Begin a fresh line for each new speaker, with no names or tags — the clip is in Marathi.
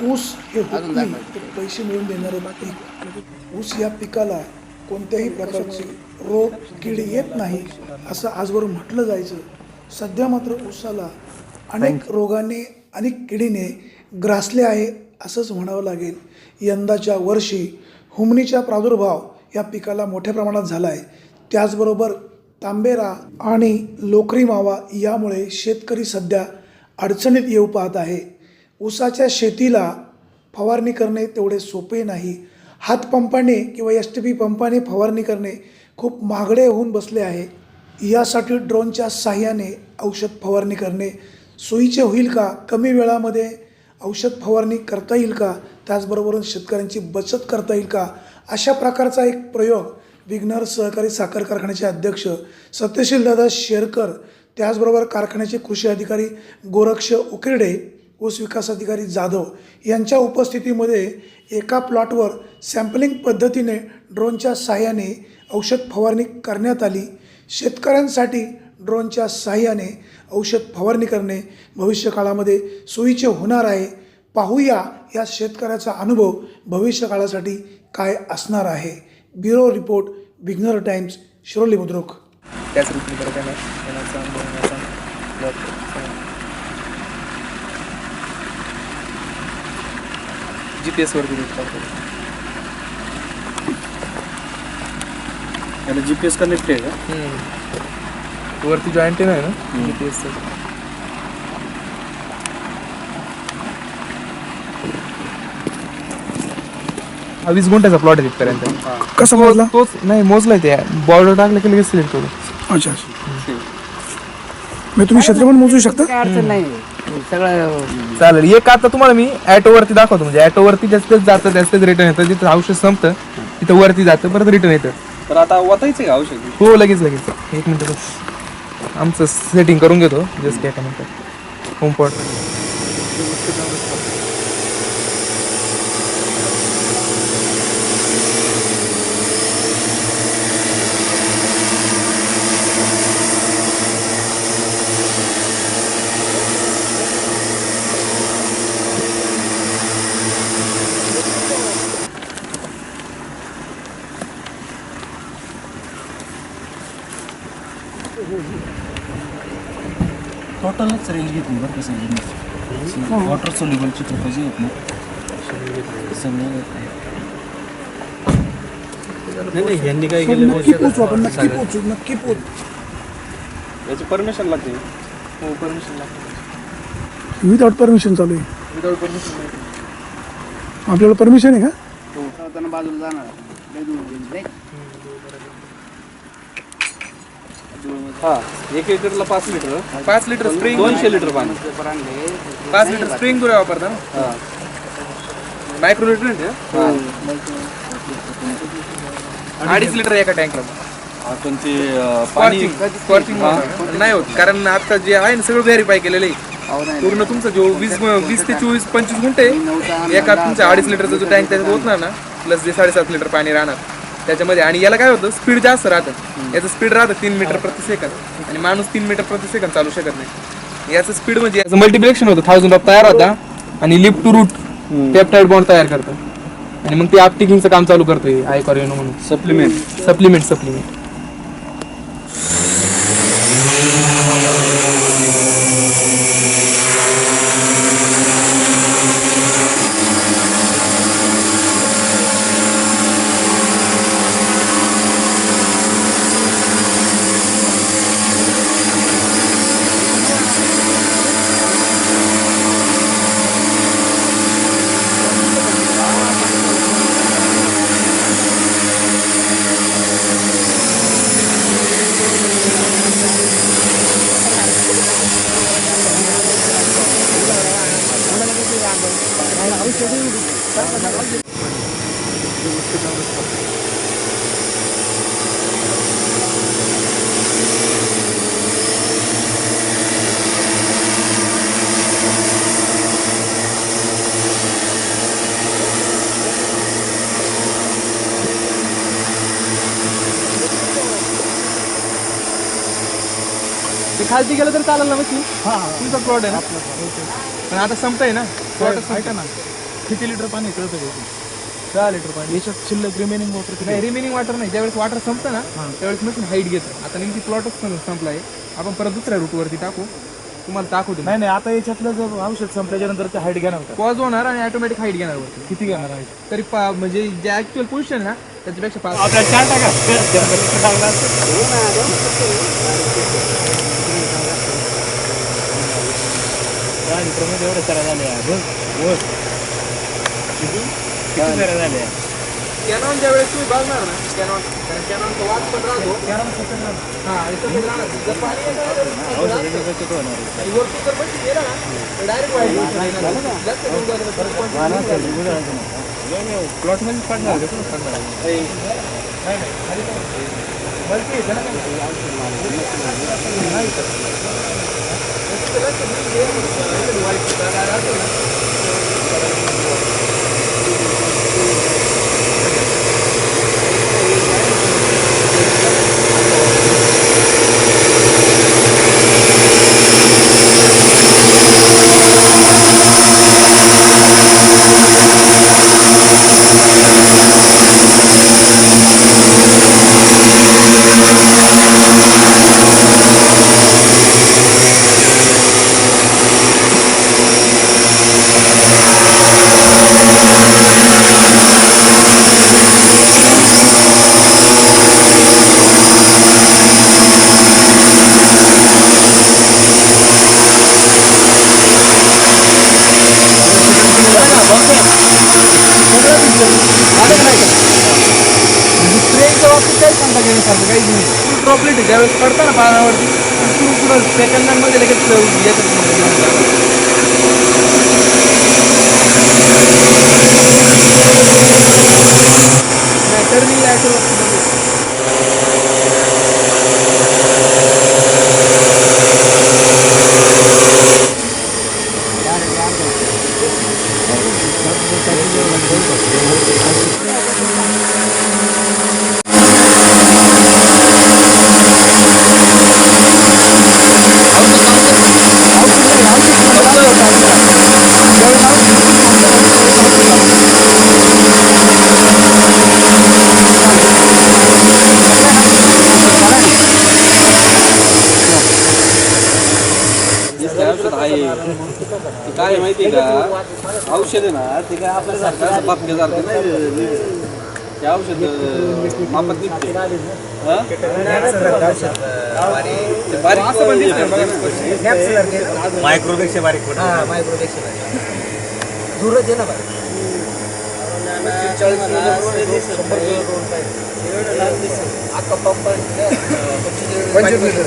ऊस हे हुकमी पैसे मिळवून देणारे पीक. ऊस या पिकाला कोणत्याही प्रकारचे रोग कीड येत नाही असं आजवर म्हटलं जायचं. सध्या मात्र ऊसाला अनेक रोगाने अनेक किडीने ग्रासले आहे असंच म्हणावं लागेल. यंदाच्या वर्षी हुमणीचा प्रादुर्भाव या पिकाला मोठ्या प्रमाणात झाला आहे. त्याचबरोबर तांबेरा आणि लोकरी मावा यामुळे शेतकरी सध्या अडचणीत येऊ पाहत आहे. ऊसाच्या शेतीला फवारणी करणे तेवढे सोपे नाही. हातपंपाने किंवा STP पंपाने फवारणी करणे खूप महागडे होऊन बसले आहे. यासाठी ड्रोनच्या साहाय्याने औषध फवारणी करणे सोयीचे होईल का? कमी वेळामध्ये औषध फवारणी करता येईल का? त्याचबरोबर शेतकऱ्यांची बचत करता येईल का? अशा प्रकारचा एक प्रयोग विघ्नर सहकारी साखर कारखान्याचे अध्यक्ष सत्यशीलदादा शेरकर, त्याचबरोबर कारखान्याचे कृषी अधिकारी गोरक्ष उकिरडे, ऊस विकास अधिकारी जाधव यांच्या उपस्थितीमध्ये एका प्लॉटवर सॅम्पलिंग पद्धतीने ड्रोनच्या साहाय्याने औषध फवारणी करण्यात आली. शेतकऱ्यांसाठी ड्रोनच्या साहाय्याने औषध फवारणी करणे भविष्य काळामध्ये सोयीचे होणार आहे. पाहूया या शेतकऱ्याचा अनुभव भविष्य काळासाठी काय असणार आहे. ब्युरो रिपोर्ट, विघ्नर टाइम्स, शिरोली बुद्रुक.
GPS वरती याला GPS कनेक्टेड आहे का?
वरती जॉईंट आहे ना GPS. हा 20 गुंठ्याचा प्लॉट आहे तिथपर्यंत.
कसं मोजला?
तोच नाही मोजलाय ते बॉर्डर टाकलं की लगेच सिलेक्ट करू.
अच्छा मी तुम्ही क्षेत्रफळ मोजू शकता?
काय अडचण नाही सगळं
चालेल. एक आता तुम्हाला मी ॲटोवरती दाखवतो. म्हणजे ॲटोवरती जास्तच जातं जास्तच रिटर्न येतं. जिथं औषध संपतं तिथं वरती जातं परत रिटर्न येतं.
तर आता वाचायचं का औषध?
हो लगेच लगेच. एक मिनिट बस आमचं सेटिंग करून घेतो जस्ट एका मिनिटात. होम पॉट
टोटलच रेंज घेतली बरं कसं वॉटर सोल्युबलची पाहिजे येत नाही सगळं. नाही यांनी काय केलं?
नक्की पोचू आपण, नक्की पोचू, नक्की पोचू.
याची परमिशन लागते. हो परमिशन लागते.
विदाउट परमिशन चालू आहे.
विदाउट परमिशन
आपल्याला परमिशन आहे का?
हो बाजूला जाणार.
हा 1 लिटरला 5 लिटर
5 लिटर स्प्रिंग
200 लिटर पाणी.
5 लिटर स्प्रिंग दुरा वापरता ना. मायक्रो न्यूट्रिएंट आहे. 2.5 लिटर एका टँकला.
पण ते पाणी
स्कॉर्चिंग नाही होत कारण आता जे आहे ना सगळं व्हेरीफाय केलेलं आहे. पूर्ण तुमचा जो 20 ते 24-25 गुंठे एका तुमच्या 2.5 लिटरचा जो टँक त्याच्यात होत ना प्लस जे 7.5 लिटर पाणी राहणार त्याच्यामध्ये. आणि याला काय होतं स्पीड जास्त राहतं. याचं स्पीड राहतं 3 मीटर प्रति सेकंद आणि माणूस 3 मीटर प्रति सेकंद चालू शकत नाही. याचं स्पीड म्हणजे याचं मल्टिप्लेक्शन होतं 1000 ऑफ तयार होता आणि lip to root peptide bond तयार करतं आणि मग ते अपटिकिंगचं काम चालू करतोय आयकॉरिनो म्हणून. सप्लिमेंट खालती गेलं तर चालेल ना मशीन तुमचा प्लॉट आहे ना पण आता संपतंय ना प्लॉट
ऐका ना किती लिटर पाणी कळतं का इथून?
6 लिटर पाणी
याच्यात शिल्लक रिमेनिंग वॉटर
नाही रिमेनिंग वॉटर नाही ज्यावेळेस वॉटर संपतं ना त्यावेळेस मशीन हाईट घेतं आता नेमकी प्लॉटच संपला आहे आपण परत दुसऱ्या रूटवरती टाकू तुम्हाला दाखवतो
नाही नाही आता याच्यातलं जर औषध संपल्याच्या नंतर ते हाईट घेणार का?
पॉज होणार आणि ऑटोमॅटिक हाईट घेणार वरती
किती घेणार आहे
तरी म्हणजे जे ऍक्च्युअल पोझिशन आहे ना त्याच्यापेक्षा 5
आपल्याला 4 टाका 100 लिटर टाकला लिटरमध्ये एवढे चरा झाले किती चरा झाले
कॅनॉन ज्या वेळेस तुम्ही बघणार ना कॅनॉन कारण कॅनॉनचा वाट पण राहतो हा आणि सफेद राहणार जर पाणी येतं ना, आणि वरतून जर बशी गेला ना तर डायरेक्ट वाईट जास्त घेऊन जातो.
प्लॉट मध्ये पडणार पडणार
मल्टी येतं ना स्प्रेच्या बाबतीत काही सांगता घेण्यासारखं काहीच नाही फुल ड्रॉपलेट आहे ज्यावेळेस पडतं ना पानावरती पुढं सेकंदांमध्ये लगेच नाही टर्निंग
औषध आहे ते काय माहिती का औषध आहे ना ते काय आपल्यासारखं असं बापक्यासारखं नाही ते औषध मापात निघते
मायक्रोपेक्षा बारीक
दूरच आहे ना बाई
पंचवीस लिटर